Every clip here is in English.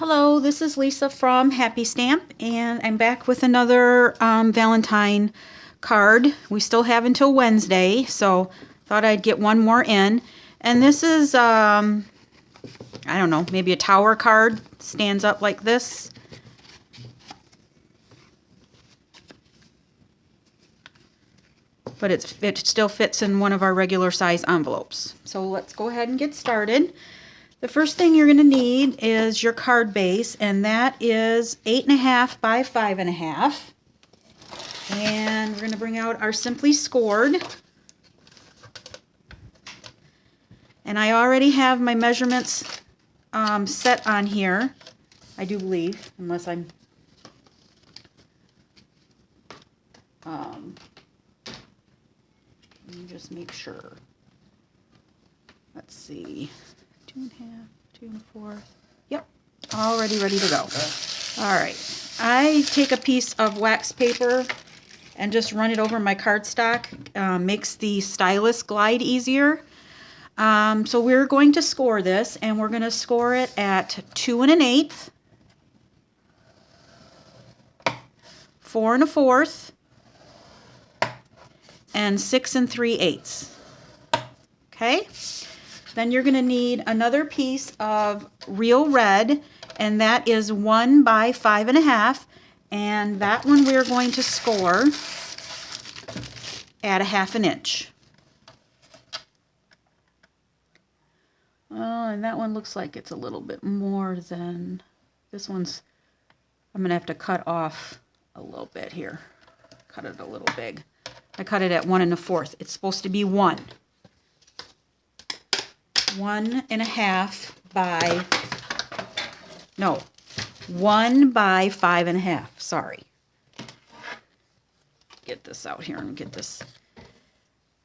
Hello, this is Lisa from Happy Stamp, and I'm back with another Valentine card. We still have until Wednesday, so thought I'd get one more in. And this is, I don't know, maybe a tower card. Stands up like this. But it still fits in one of our regular size envelopes. So let's go ahead and get started. The first thing you're going to need is your card base, and that is 8.5 by 5.5. And we're going to bring out our Simply Scored. And I already have my measurements set on here, I do believe, unless I'm... let me just make sure. Let's see. 2.5, 2.25. Yep, already ready to go. All right, I take a piece of wax paper and just run it over my cardstock. Makes the stylus glide easier. So we're going to score this, and we're going to score it at 2 1/8, 4 1/4, and 6 3/8. Okay. Then you're going to need another piece of real red, and that is 1 by 5.5, and that one we're going to score at 1/2 inch. Oh, and that one looks like it's a little bit more than this one's. I'm going to have to cut off a little bit here. Cut it a little big. I cut it at 1 1/4. It's supposed to be 1. 1.5 by, no, 1 by 5.5, sorry. Get this out here and get this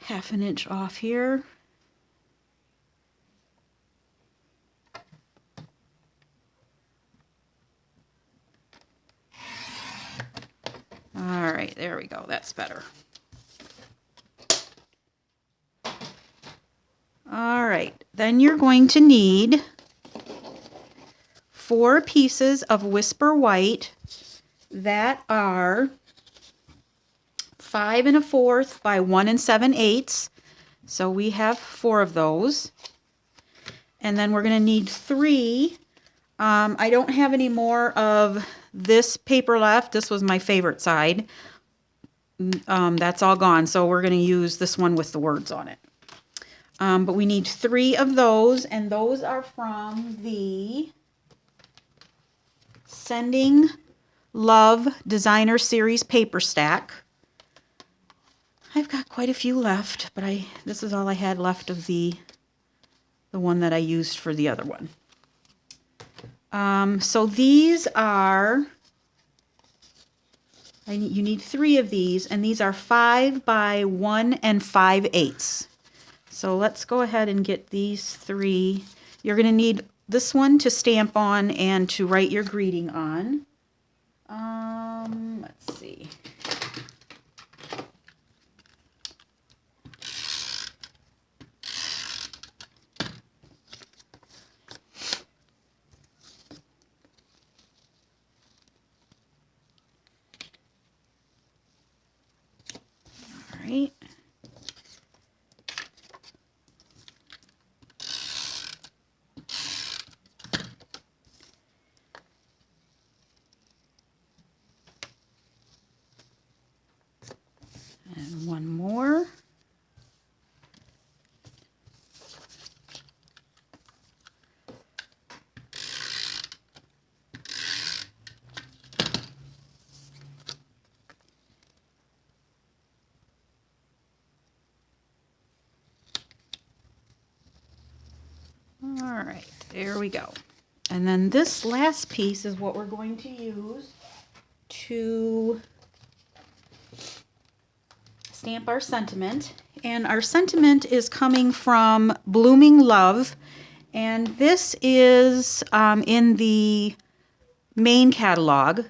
1/2 inch off here. All right, there we go, that's better. All right, then you're going to need 4 pieces of Whisper White that are 5 1/4 by 1 7/8. So we have 4 of those. And then we're going to need 3. I don't have any more of this paper left. This was my favorite side. That's all gone, so we're going to use this one with the words on it. But we need 3 of those, and those are from the Sending Love Designer Series paper stack. I've got quite a few left, but this is all I had left of the one that I used for the other one. So these are, you need 3 of these, and these are 5 by 1 5/8. So let's go ahead and get these 3. You're going to need this one to stamp on and to write your greeting on. Let's see. All right. And one more. All right, there we go. And then this last piece is what we're going to use to stamp our sentiment. And our sentiment is coming from Blooming Love, and this is in the main catalog.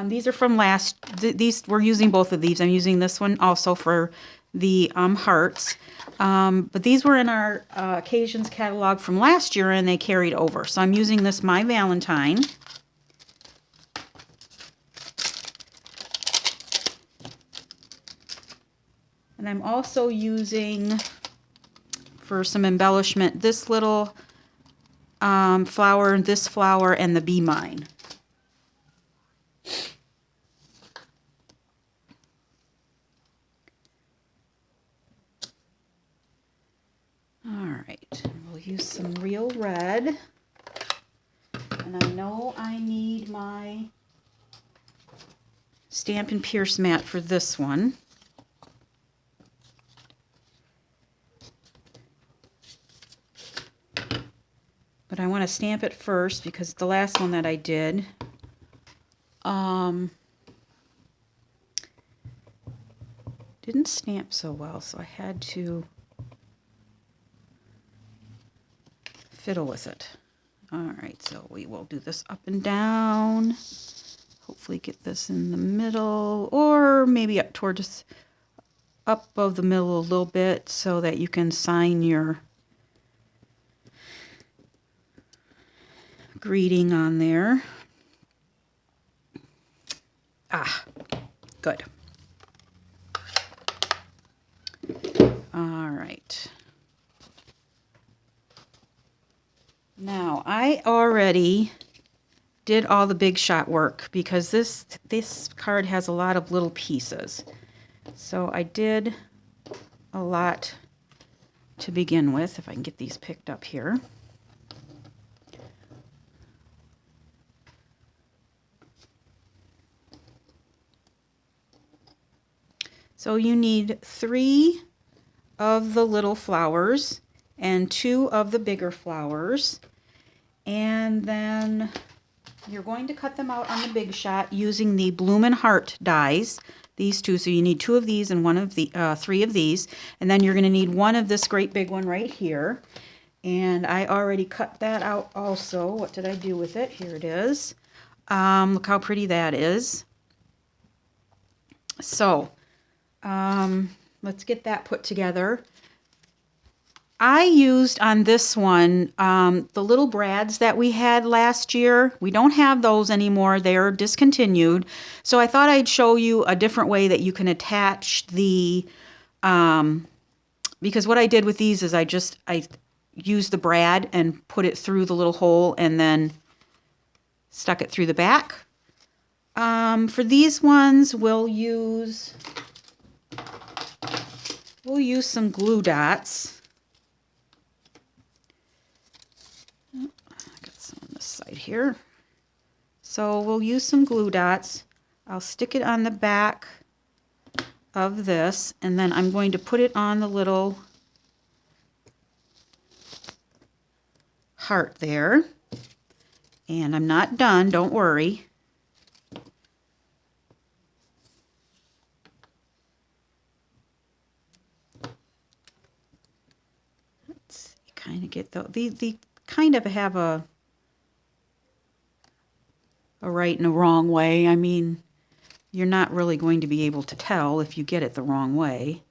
These are from we're using both of these. I'm using this one also for the hearts. But these were in our occasions catalog from last year, and they carried over. So I'm using this My Valentine. And I'm also using, for some embellishment, this little flower, this flower, and the Be Mine. Alright, we'll use some real red. And I know I need my Stampin' Pierce mat for this one. But I want to stamp it first because the last one that I did, didn't stamp so well, so I had to fiddle with it. Alright, so we will do this up and down. Hopefully get this in the middle, or maybe up towards, up above the middle a little bit so that you can sign your greeting on there. Ah, good. All right. Now, I already did all the big shot work because this card has a lot of little pieces. So I did a lot to begin with, if I can get these picked up here. So you need 3 of the little flowers and 2 of the bigger flowers. And then you're going to cut them out on the Big Shot using the Bloomin' Heart dies. These 2, so you need 2 of these and 1 of the 3 of these. And then you're going to need 1 of this great big one right here. And I already cut that out also. What did I do with it? Here it is. Look how pretty that is. So, let's get that put together. I used on this one the little brads that we had last year. We don't have those anymore. They're discontinued. So I thought I'd show you a different way that you can attach the, because what I did with these is I used the brad and put it through the little hole and then stuck it through the back. For these ones, we'll use some glue dots. I got some on this side here. So we'll use some glue dots. I'll stick it on the back of this, and then I'm going to put it on the little heart there. And I'm not done, don't worry. Let's kind of get these kind of have a right and a wrong way. I mean, you're not really going to be able to tell if you get it the wrong way.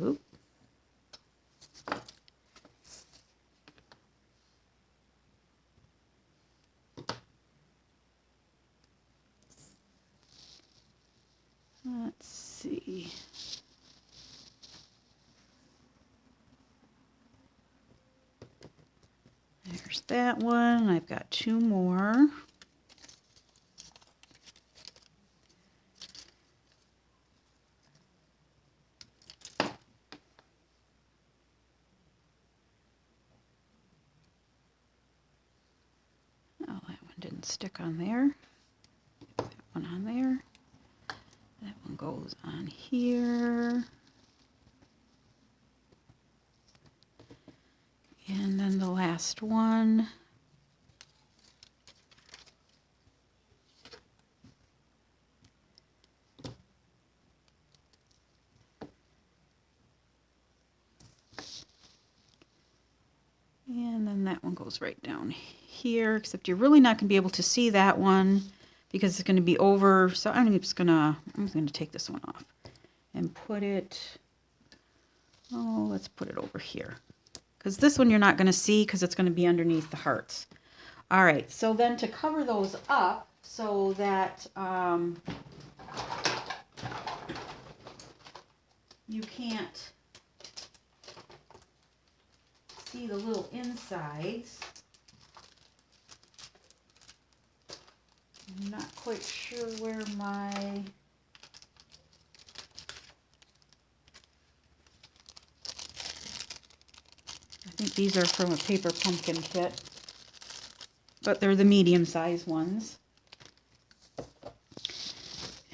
Oop. Let's see. There's that one. I've got 2 more. Oh, that one didn't stick on there. That one on there. That one goes on here. And then the last one. And then that one goes right down here, except you're really not going to be able to see that one because it's going to be over. So I'm just going to take this one off and put it, oh, let's put it over here. Because this one you're not going to see because it's going to be underneath the hearts. All right, so then to cover those up so that you can't see the little insides. I'm not quite sure where my I think these are from a paper pumpkin kit, but they're the medium-sized ones.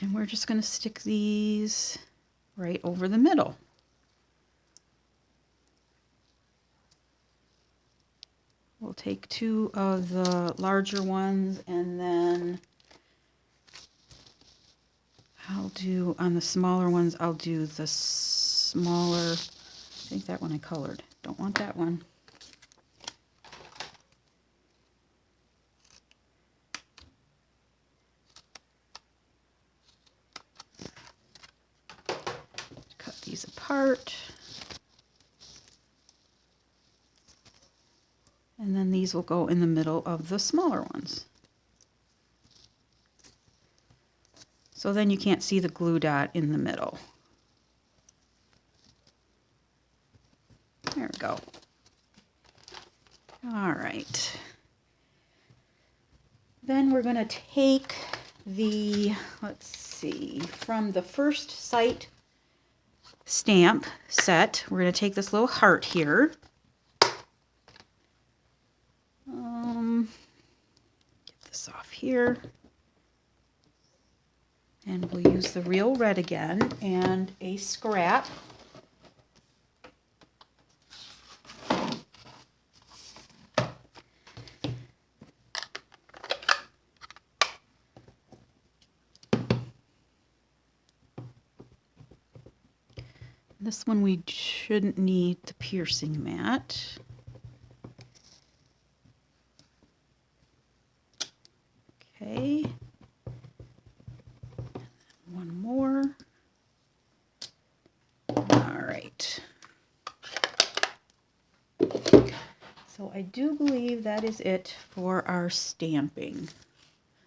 And we're just going to stick these right over the middle. We'll take 2 of the larger ones, and then I'll do, on the smaller ones, I'll do the smaller, I think that one I colored. Don't want that one. Cut these apart. And then these will go in the middle of the smaller ones. So then you can't see the glue dot in the middle. There we go. All right. Then we're going to take the, let's see, from the first sight stamp set, we're going to take this little heart here. Get this off here. And we'll use the real red again and a scrap. This one we shouldn't need the piercing mat. Okay. One more. All right. So I do believe that is it for our stamping.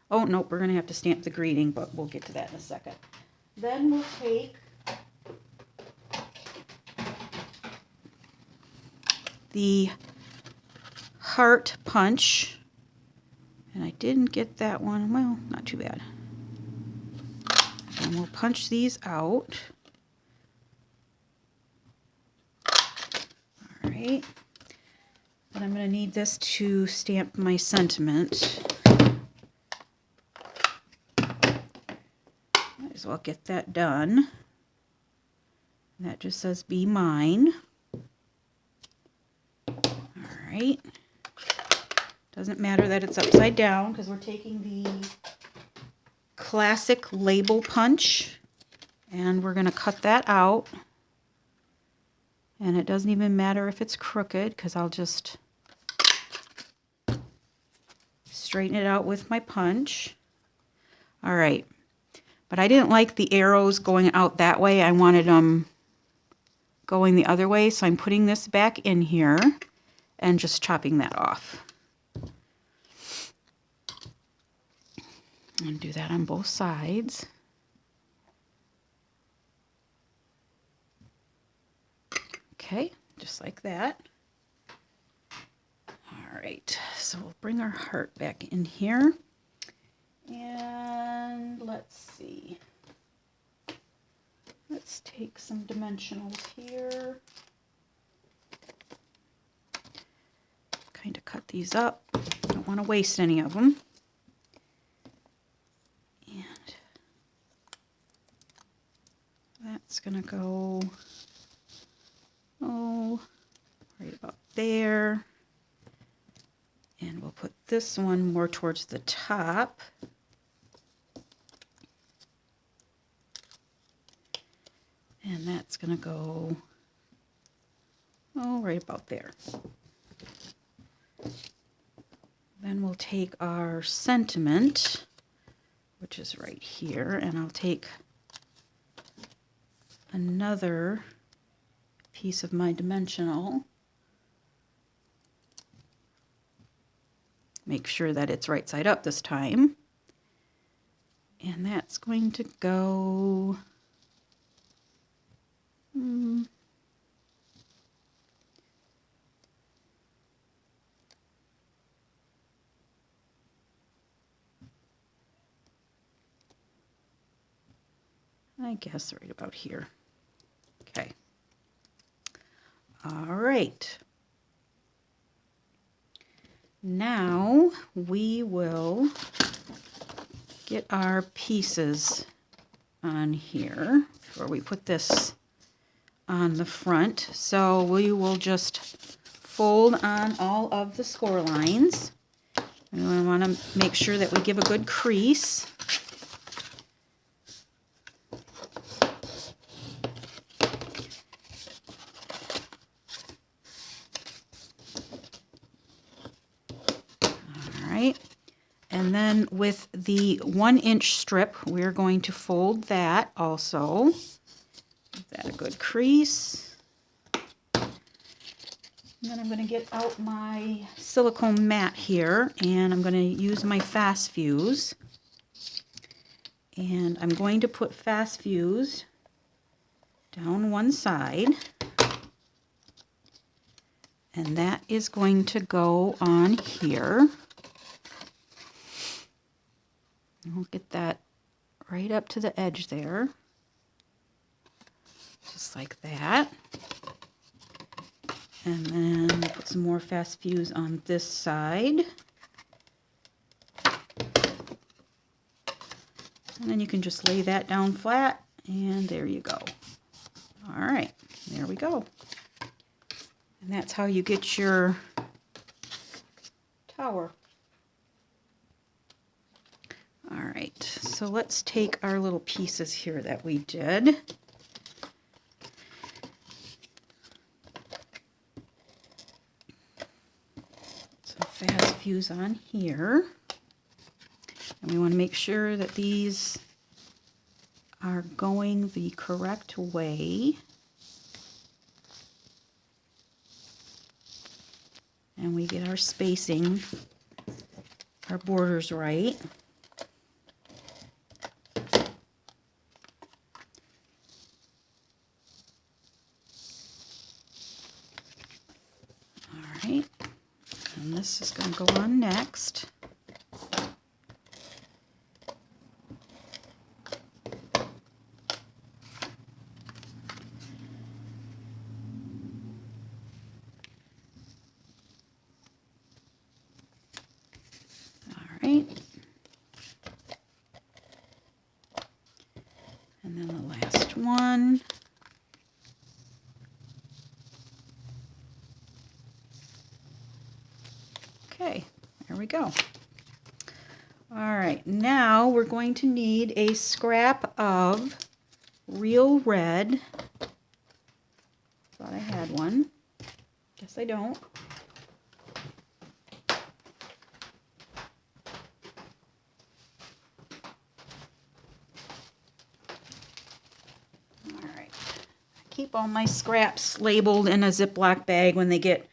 Oh, nope, we're going to have to stamp the greeting, but we'll get to that in a second. Then we'll take the heart punch, and I didn't get that one. Well, not too bad. And we'll punch these out. All right. But I'm going to need this to stamp my sentiment. Might as well get that done. That just says "Be Mine." All right. Doesn't matter that it's upside down because we're taking the classic label punch and we're going to cut that out. And it doesn't even matter if it's crooked because I'll just straighten it out with my punch. All right. But I didn't like the arrows going out that way. I wanted them going the other way. So I'm putting this back in here and just chopping that off. And do that on both sides. Okay, just like that. All right, so we'll bring our heart back in here. And let's see. Let's take some dimensionals here. Kind of cut these up. Don't want to waste any of them. And that's going to go, right about there. And we'll put this one more towards the top. And that's going to go, right about there. Then we'll take our sentiment, which is right here, and I'll take another piece of my dimensional. Make sure that it's right side up this time. And that's going to go I guess right about here. Okay. All right. Now we will get our pieces on here before we put this on the front. So we will just fold on all of the score lines. And we want to make sure that we give a good crease. And then with the 1-inch strip, we're going to fold that also. Give that a good crease. And then I'm going to get out my silicone mat here, and I'm going to use my fast fuse. And I'm going to put fast fuse down one side. And that is going to go on here. We'll get that right up to the edge there, just like that. And then put some more fast fuse on this side. And then you can just lay that down flat, and there you go. All right, there we go. And that's how you get your tower. All right, so let's take our little pieces here that we did. So fast fuse on here. And we want to make sure that these are going the correct way. And we get our spacing, our borders right. And this is going to go on next. All right. And then the last one. Okay, there we go. All right, now we're going to need a scrap of real red. Thought I had one. Guess I don't. All right. I keep all my scraps labeled in a Ziploc bag when they get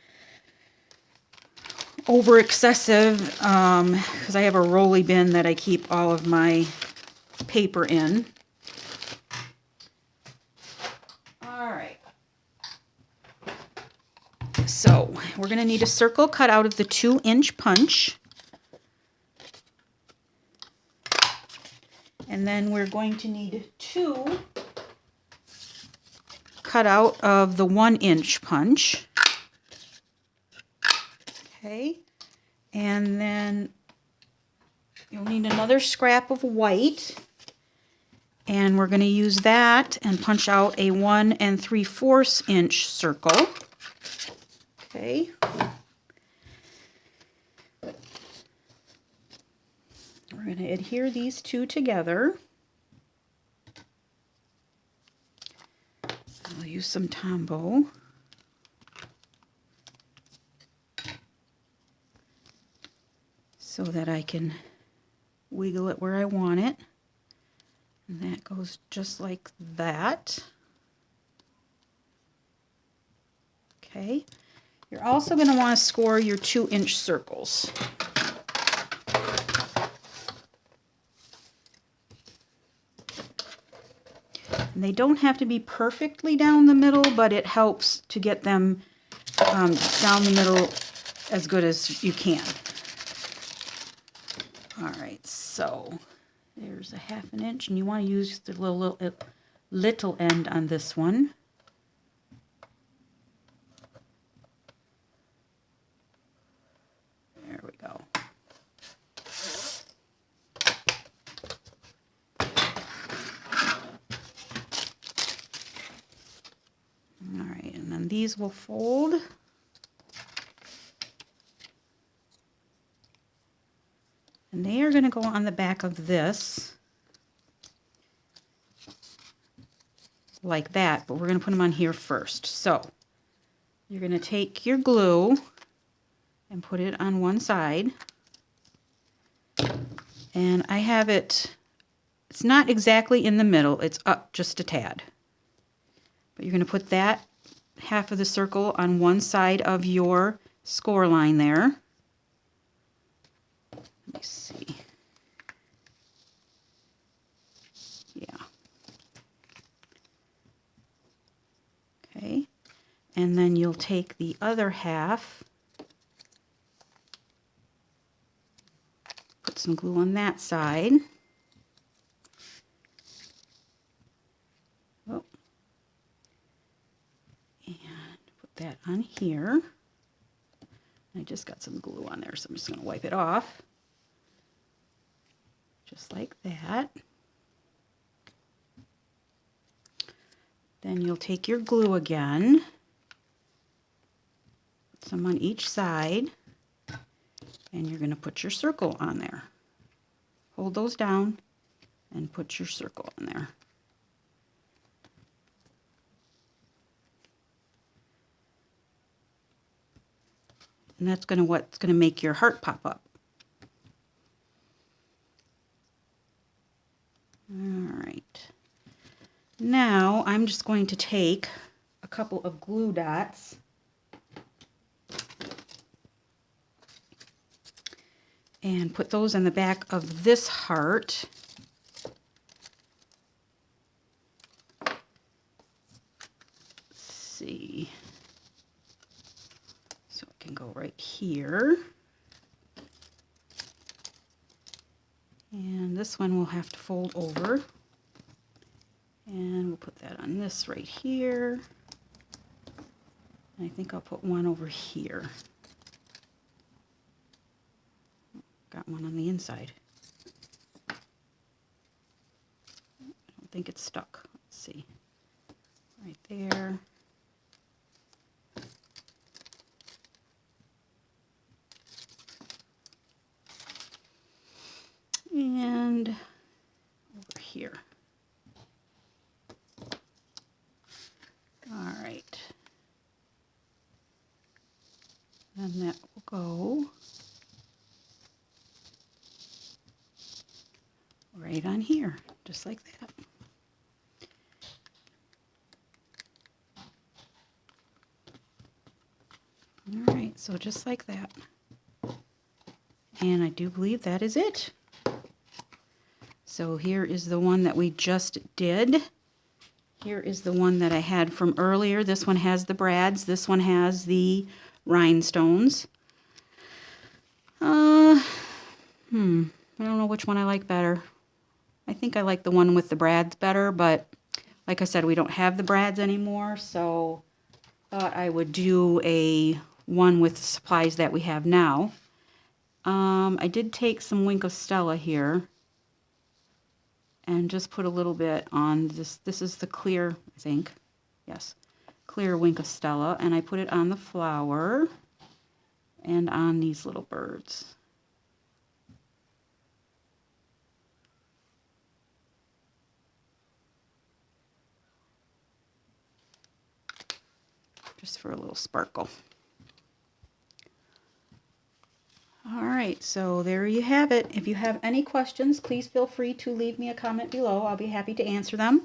over excessive, because I have a rolly bin that I keep all of my paper in. All right. So we're going to need a circle cut out of the 2-inch punch. And then we're going to need 2 cut out of the 1-inch punch. Okay, and then you'll need another scrap of white, and we're going to use that and punch out a 1 3/4 inch circle. Okay. We're going to adhere these two together. I'll use some Tombow. So that I can wiggle it where I want it. And that goes just like that. Okay. You're also going to want to score your 2-inch circles. And they don't have to be perfectly down the middle, but it helps to get them down the middle as good as you can. All right, so there's a 1/2 inch, and you want to use the little end on this one. There we go. All right, and then these will fold. And they are going to go on the back of this like that, but we're going to put them on here first. So you're going to take your glue and put it on one side. And I have it's not exactly in the middle, it's up just a tad. But you're going to put that half of the circle on one side of your score line there. Let me see. Yeah. Okay. And then you'll take the other half, put some glue on that side. Oh. And put that on here. I just got some glue on there, so I'm just going to wipe it off. Just like that. Then you'll take your glue again, put some on each side, and you're going to put your circle on there. Hold those down and put your circle on there. And that's what's going to make your heart pop up. All right. Now I'm just going to take a couple of glue dots and put those on the back of this heart. Let's see. So it can go right here. And this one will have to fold over. And we'll put that on this right here. And I think I'll put one over here. Got one on the inside. I don't think it's stuck. Let's see. Right there. And over here. All right. Then that will go right on here, just like that. All right, so just like that. And I do believe that is it. So here is the one that we just did. Here is the one that I had from earlier. This one has the brads. This one has the rhinestones. I don't know which one I like better. I think I like the one with the brads better, but like I said, we don't have the brads anymore, so I thought I would do a one with the supplies that we have now. I did take some Wink of Stella here and just put a little bit on this. This is the clear, I think. Yes, clear Wink of Stella. And I put it on the flower and on these little birds. Just for a little sparkle. All right, so there you have it. If you have any questions, please feel free to leave me a comment below. I'll be happy to answer them.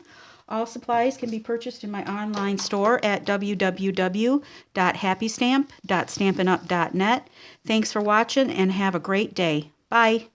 All supplies can be purchased in my online store at www.happystamp.stampinup.net. Thanks for watching and have a great day. Bye.